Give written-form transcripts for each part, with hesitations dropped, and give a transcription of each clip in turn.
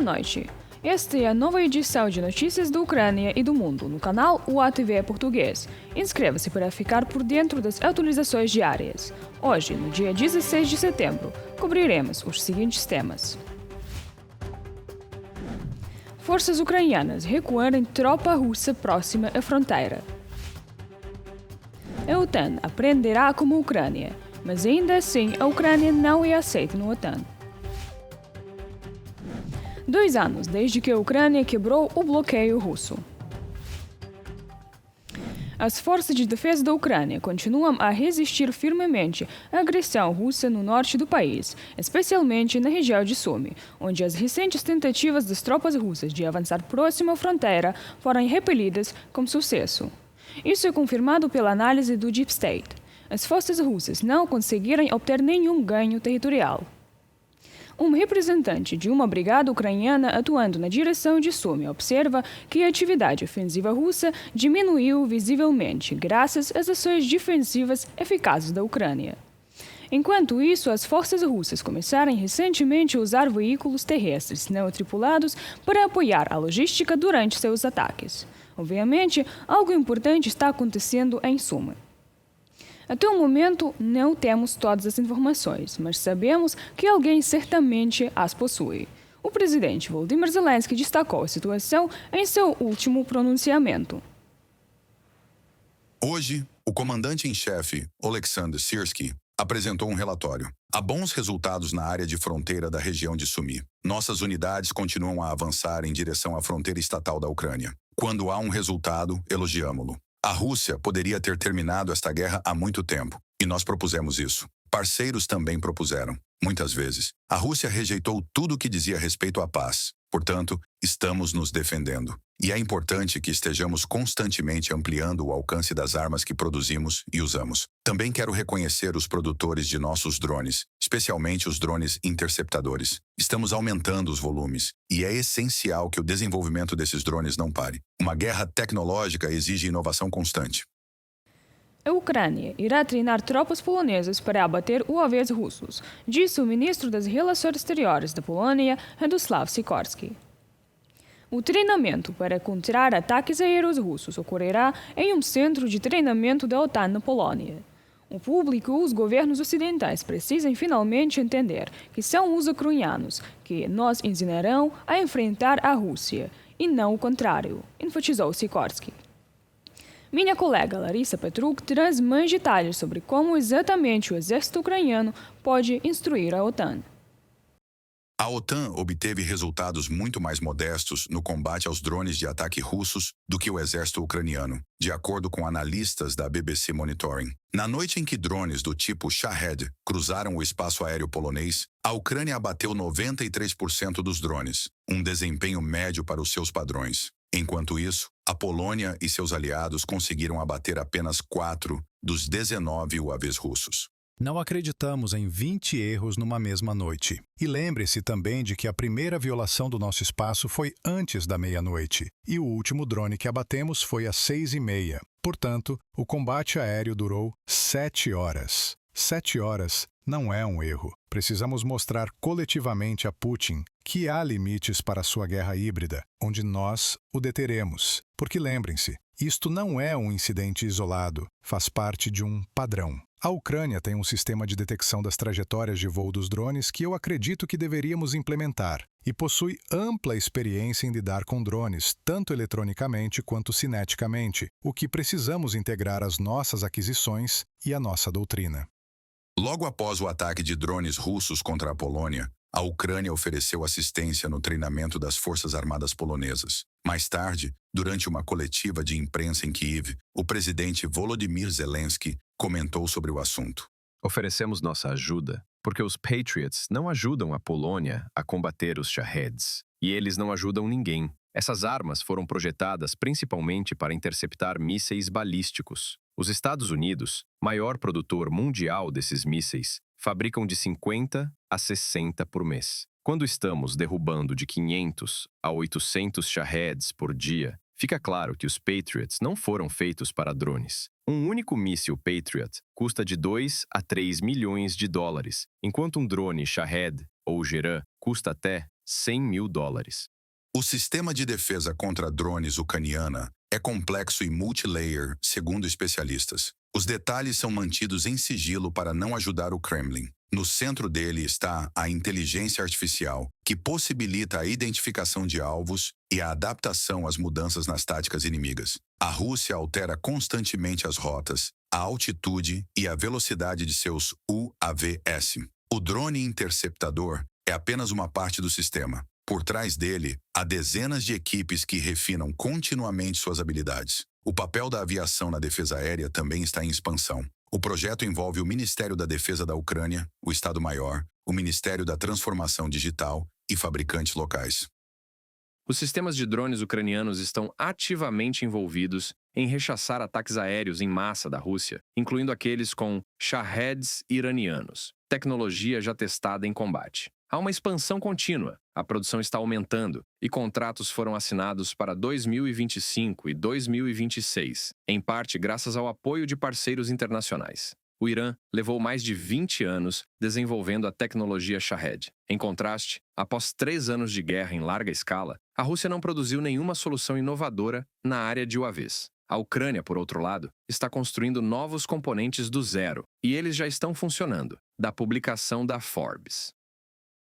Boa noite. Esta é a nova edição de Notícias da Ucrânia e do Mundo no canal UATV Português. Inscreva-se para ficar por dentro das atualizações diárias. Hoje, no dia 16 de setembro, cobriremos os seguintes temas. Forças ucranianas recuarem tropa russa próxima à fronteira. A OTAN aprenderá como a Ucrânia, mas ainda assim a Ucrânia não é aceita na OTAN. 2 anos desde que a Ucrânia quebrou o bloqueio russo. As forças de defesa da Ucrânia continuam a resistir firmemente à agressão russa no norte do país, especialmente na região de Sumy, onde as recentes tentativas das tropas russas de avançar próximo à fronteira foram repelidas com sucesso. Isso é confirmado pela análise do Deep State. As forças russas não conseguiram obter nenhum ganho territorial. Um representante de uma brigada ucraniana atuando na direção de Sumy observa que a atividade ofensiva russa diminuiu visivelmente graças às ações defensivas eficazes da Ucrânia. Enquanto isso, as forças russas começaram recentemente a usar veículos terrestres não tripulados para apoiar a logística durante seus ataques. Obviamente, algo importante está acontecendo em Sumy. Até o momento, não temos todas as informações, mas sabemos que alguém certamente as possui. O presidente Volodymyr Zelensky destacou a situação em seu último pronunciamento. Hoje, o comandante-em-chefe, Oleksandr Syrskyi, apresentou um relatório. Há bons resultados na área de fronteira da região de Sumy. Nossas unidades continuam a avançar em direção à fronteira estatal da Ucrânia. Quando há um resultado, elogiamo-lo. A Rússia poderia ter terminado esta guerra há muito tempo, e nós propusemos isso. Parceiros também propuseram. Muitas vezes, a Rússia rejeitou tudo o que dizia respeito à paz. Portanto, estamos nos defendendo. E é importante que estejamos constantemente ampliando o alcance das armas que produzimos e usamos. Também quero reconhecer os produtores de nossos drones, especialmente os drones interceptadores. Estamos aumentando os volumes, e é essencial que o desenvolvimento desses drones não pare. Uma guerra tecnológica exige inovação constante. A Ucrânia irá treinar tropas polonesas para abater UAVs russos, disse o ministro das Relações Exteriores da Polônia, Radosław Sikorski. O treinamento para contrar ataques aéreos russos ocorrerá em um centro de treinamento da OTAN na Polônia. O público e os governos ocidentais precisam finalmente entender que são os ucranianos que nos ensinarão a enfrentar a Rússia, e não o contrário, enfatizou Sikorski. Minha colega Larissa Petruk traz mais detalhes sobre como exatamente o exército ucraniano pode instruir a OTAN. A OTAN obteve resultados muito mais modestos no combate aos drones de ataque russos do que o exército ucraniano, de acordo com analistas da BBC Monitoring. Na noite em que drones do tipo Shahed cruzaram o espaço aéreo polonês, a Ucrânia abateu 93% dos drones, um desempenho médio para os seus padrões. Enquanto isso, a Polônia e seus aliados conseguiram abater apenas 4 dos 19 UAVs russos. Não acreditamos em 20 erros numa mesma noite. E lembre-se também de que a primeira violação do nosso espaço foi antes da meia-noite, e o último drone que abatemos foi às 6h30. Portanto, o combate aéreo durou 7 horas. 7 horas não é um erro. Precisamos mostrar coletivamente a Putin que há limites para sua guerra híbrida, onde nós o deteremos. Porque lembrem-se, isto não é um incidente isolado, faz parte de um padrão. A Ucrânia tem um sistema de detecção das trajetórias de voo dos drones que eu acredito que deveríamos implementar, e possui ampla experiência em lidar com drones, tanto eletronicamente quanto cineticamente, o que precisamos integrar às nossas aquisições e à nossa doutrina. Logo após o ataque de drones russos contra a Polônia, a Ucrânia ofereceu assistência no treinamento das Forças Armadas polonesas. Mais tarde, durante uma coletiva de imprensa em Kiev, o presidente Volodymyr Zelensky comentou sobre o assunto. Oferecemos nossa ajuda porque os Patriots não ajudam a Polônia a combater os Shaheds, e eles não ajudam ninguém. Essas armas foram projetadas principalmente para interceptar mísseis balísticos. Os Estados Unidos, maior produtor mundial desses mísseis, fabricam de 50 a 60 por mês. Quando estamos derrubando de 500 a 800 Shaheds por dia, fica claro que os Patriots não foram feitos para drones. Um único míssil Patriot custa de 2 a 3 milhões de dólares, enquanto um drone Shahed ou Geran custa até 100 mil dólares. O sistema de defesa contra drones ucraniana é complexo e multilayer, segundo especialistas. Os detalhes são mantidos em sigilo para não ajudar o Kremlin. No centro dele está a inteligência artificial, que possibilita a identificação de alvos e a adaptação às mudanças nas táticas inimigas. A Rússia altera constantemente as rotas, a altitude e a velocidade de seus UAVs. O drone interceptador é apenas uma parte do sistema. Por trás dele, há dezenas de equipes que refinam continuamente suas habilidades. O papel da aviação na defesa aérea também está em expansão. O projeto envolve o Ministério da Defesa da Ucrânia, o Estado-Maior, o Ministério da Transformação Digital e fabricantes locais. Os sistemas de drones ucranianos estão ativamente envolvidos em rechaçar ataques aéreos em massa da Rússia, incluindo aqueles com Shaheds iranianos, tecnologia já testada em combate. Há uma expansão contínua, a produção está aumentando e contratos foram assinados para 2025 e 2026, em parte graças ao apoio de parceiros internacionais. O Irã levou mais de 20 anos desenvolvendo a tecnologia Shahed. Em contraste, após 3 anos de guerra em larga escala, a Rússia não produziu nenhuma solução inovadora na área de UAVs. A Ucrânia, por outro lado, está construindo novos componentes do zero, e eles já estão funcionando, da publicação da Forbes.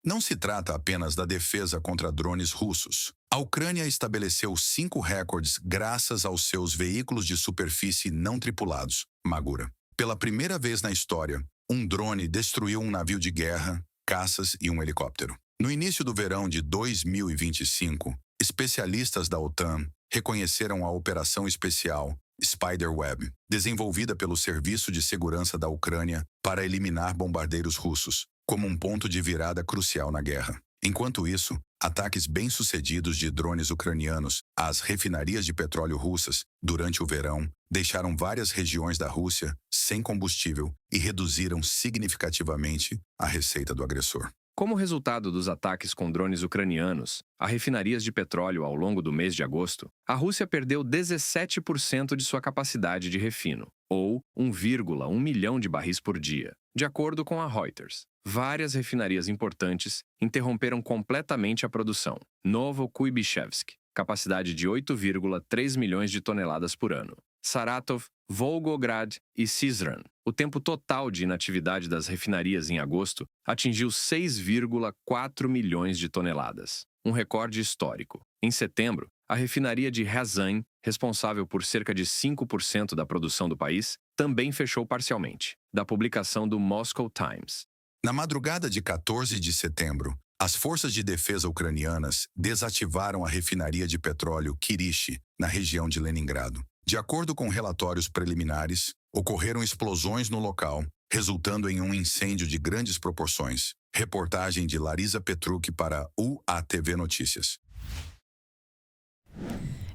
Não se trata apenas da defesa contra drones russos. A Ucrânia estabeleceu 5 recordes graças aos seus veículos de superfície não tripulados, Magura. Pela primeira vez na história, um drone destruiu um navio de guerra, caças e um helicóptero. No início do verão de 2025, especialistas da OTAN reconheceram a operação especial Spiderweb, desenvolvida pelo Serviço de Segurança da Ucrânia para eliminar bombardeiros russos, como um ponto de virada crucial na guerra. Enquanto isso, ataques bem-sucedidos de drones ucranianos às refinarias de petróleo russas durante o verão deixaram várias regiões da Rússia sem combustível e reduziram significativamente a receita do agressor. Como resultado dos ataques com drones ucranianos a refinarias de petróleo ao longo do mês de agosto, a Rússia perdeu 17% de sua capacidade de refino, ou 1,1 milhão de barris por dia, de acordo com a Reuters. Várias refinarias importantes interromperam completamente a produção. Novokuibishevsk, capacidade de 8,3 milhões de toneladas por ano. Saratov, Volgograd e Syzran. O tempo total de inatividade das refinarias em agosto atingiu 6,4 milhões de toneladas, um recorde histórico. Em setembro, a refinaria de Ryazan, responsável por cerca de 5% da produção do país, também fechou parcialmente, da publicação do Moscow Times. Na madrugada de 14 de setembro, as forças de defesa ucranianas desativaram a refinaria de petróleo Kirish, na região de Leningrado. De acordo com relatórios preliminares, ocorreram explosões no local, resultando em um incêndio de grandes proporções. Reportagem de Larisa Petruk para UATV Notícias.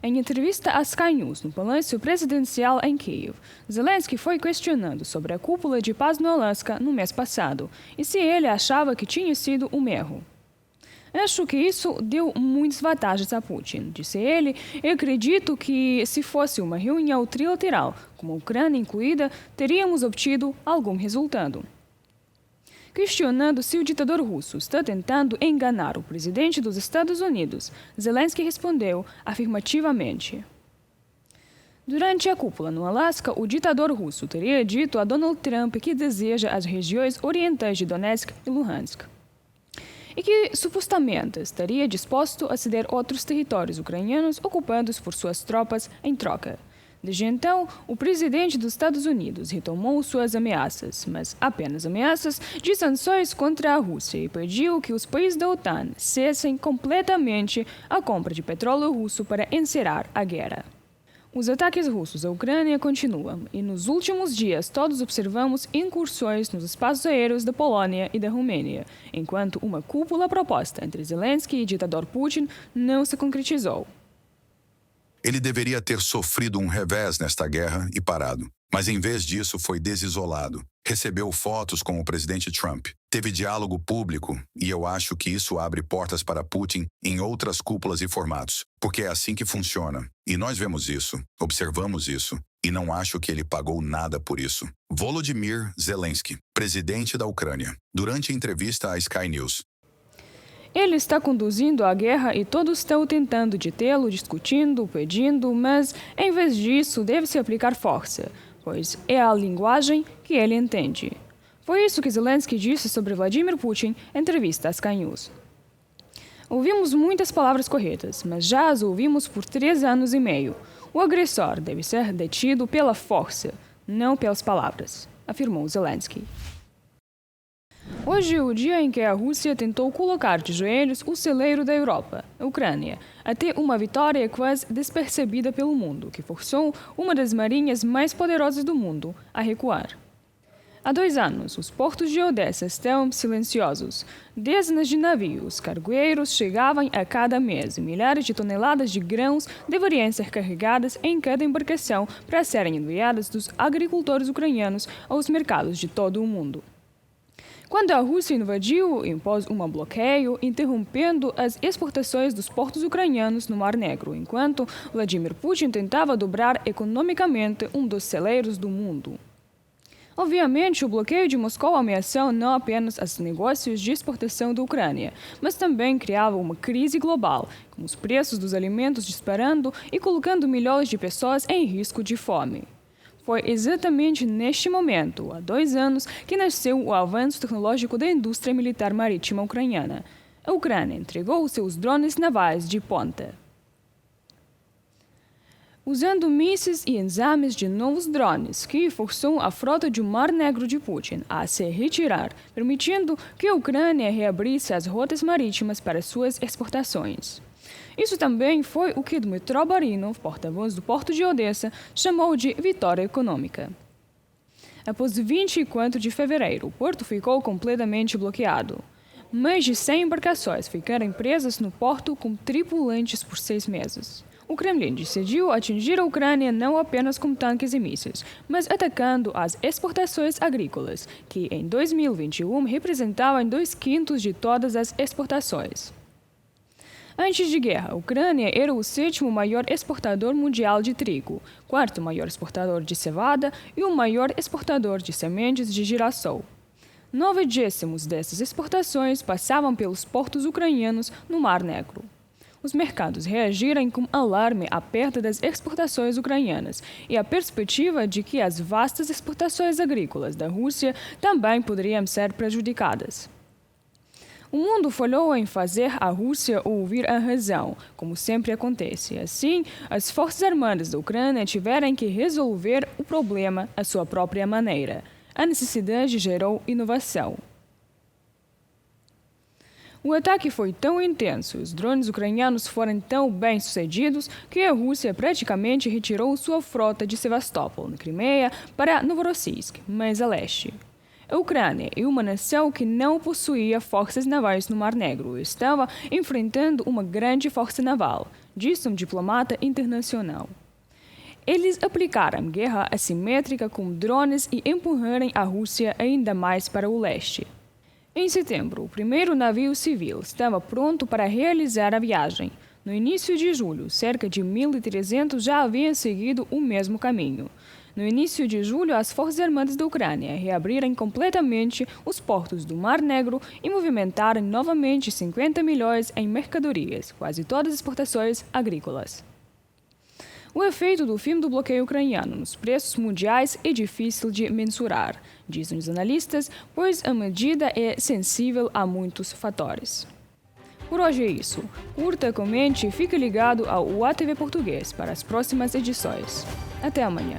Em entrevista à Sky News, no Palácio Presidencial em Kiev, Zelensky foi questionado sobre a cúpula de paz no Alasca no mês passado e se ele achava que tinha sido um erro. Acho que isso deu muitas vantagens a Putin, disse ele, e acredito que se fosse uma reunião trilateral, com a Ucrânia incluída, teríamos obtido algum resultado. Questionando se o ditador russo está tentando enganar o presidente dos Estados Unidos, Zelensky respondeu afirmativamente. Durante a cúpula no Alasca, o ditador russo teria dito a Donald Trump que deseja as regiões orientais de Donetsk e Luhansk, e que supostamente estaria disposto a ceder outros territórios ucranianos ocupados por suas tropas em troca. Desde então, o presidente dos Estados Unidos retomou suas ameaças, mas apenas ameaças, de sanções contra a Rússia e pediu que os países da OTAN cessem completamente a compra de petróleo russo para encerrar a guerra. Os ataques russos à Ucrânia continuam e nos últimos dias todos observamos incursões nos espaços aéreos da Polônia e da Romênia, enquanto uma cúpula proposta entre Zelensky e ditador Putin não se concretizou. Ele deveria ter sofrido um revés nesta guerra e parado, mas em vez disso foi desisolado. Recebeu fotos com o presidente Trump, teve diálogo público e eu acho que isso abre portas para Putin em outras cúpulas e formatos, porque é assim que funciona. E nós vemos isso, observamos isso, e não acho que ele pagou nada por isso. Volodymyr Zelensky, presidente da Ucrânia, durante a entrevista à Sky News. Ele está conduzindo a guerra e todos estão tentando detê-lo, discutindo, pedindo, mas, em vez disso, deve-se aplicar força, pois é a linguagem que ele entende. Foi isso que Zelensky disse sobre Vladimir Putin em entrevista à Sky News. Ouvimos muitas palavras corretas, mas já as ouvimos por 3 anos e meio. O agressor deve ser detido pela força, não pelas palavras, afirmou Zelensky. Hoje é o dia em que a Rússia tentou colocar de joelhos o celeiro da Europa, a Ucrânia, até uma vitória quase despercebida pelo mundo, que forçou uma das marinhas mais poderosas do mundo a recuar. Há 2 anos, os portos de Odessa estão silenciosos. Dezenas de navios cargueiros chegavam a cada mês e milhares de toneladas de grãos deveriam ser carregadas em cada embarcação para serem enviadas dos agricultores ucranianos aos mercados de todo o mundo. Quando a Rússia invadiu, impôs um bloqueio, interrompendo as exportações dos portos ucranianos no Mar Negro, enquanto Vladimir Putin tentava dobrar economicamente um dos celeiros do mundo. Obviamente, o bloqueio de Moscou ameaçou não apenas os negócios de exportação da Ucrânia, mas também criava uma crise global, com os preços dos alimentos disparando e colocando milhões de pessoas em risco de fome. Foi exatamente neste momento, há 2 anos, que nasceu o avanço tecnológico da indústria militar marítima ucraniana. A Ucrânia entregou seus drones navais de ponta. Usando mísseis e exames de novos drones, que forçou a frota do Mar Negro de Putin a se retirar, permitindo que a Ucrânia reabrisse as rotas marítimas para suas exportações. Isso também foi o que Dmytro Barinov, porta-voz do Porto de Odessa, chamou de vitória econômica. Após 24 de fevereiro, o porto ficou completamente bloqueado. Mais de 100 embarcações ficaram presas no porto com tripulantes por 6 meses. O Kremlin decidiu atingir a Ucrânia não apenas com tanques e mísseis, mas atacando as exportações agrícolas, que em 2021 representavam 2/5 de todas as exportações. Antes de guerra, a Ucrânia era o 7º maior exportador mundial de trigo, 4º maior exportador de cevada e o maior exportador de sementes de girassol. 9/10 dessas exportações passavam pelos portos ucranianos no Mar Negro. Os mercados reagiram com alarme à perda das exportações ucranianas e à perspectiva de que as vastas exportações agrícolas da Rússia também poderiam ser prejudicadas. O mundo falhou em fazer a Rússia ouvir a razão, como sempre acontece. Assim, as Forças Armadas da Ucrânia tiveram que resolver o problema à sua própria maneira. A necessidade gerou inovação. O ataque foi tão intenso, os drones ucranianos foram tão bem-sucedidos que a Rússia praticamente retirou sua frota de Sevastopol, na Crimeia, para Novorossiysk, mais a leste. A Ucrânia é uma nação que não possuía forças navais no Mar Negro e estava enfrentando uma grande força naval, disse um diplomata internacional. Eles aplicaram guerra assimétrica com drones e empurraram a Rússia ainda mais para o leste. Em setembro, o primeiro navio civil estava pronto para realizar a viagem. No início de julho, cerca de 1.300 já haviam seguido o mesmo caminho. No início de julho, as Forças Armadas da Ucrânia reabriram completamente os portos do Mar Negro e movimentaram novamente 50 milhões em mercadorias, quase todas as exportações agrícolas. O efeito do fim do bloqueio ucraniano nos preços mundiais é difícil de mensurar, dizem os analistas, pois a medida é sensível a muitos fatores. Por hoje é isso. Curta, comente e fique ligado ao UATV Português para as próximas edições. Até amanhã.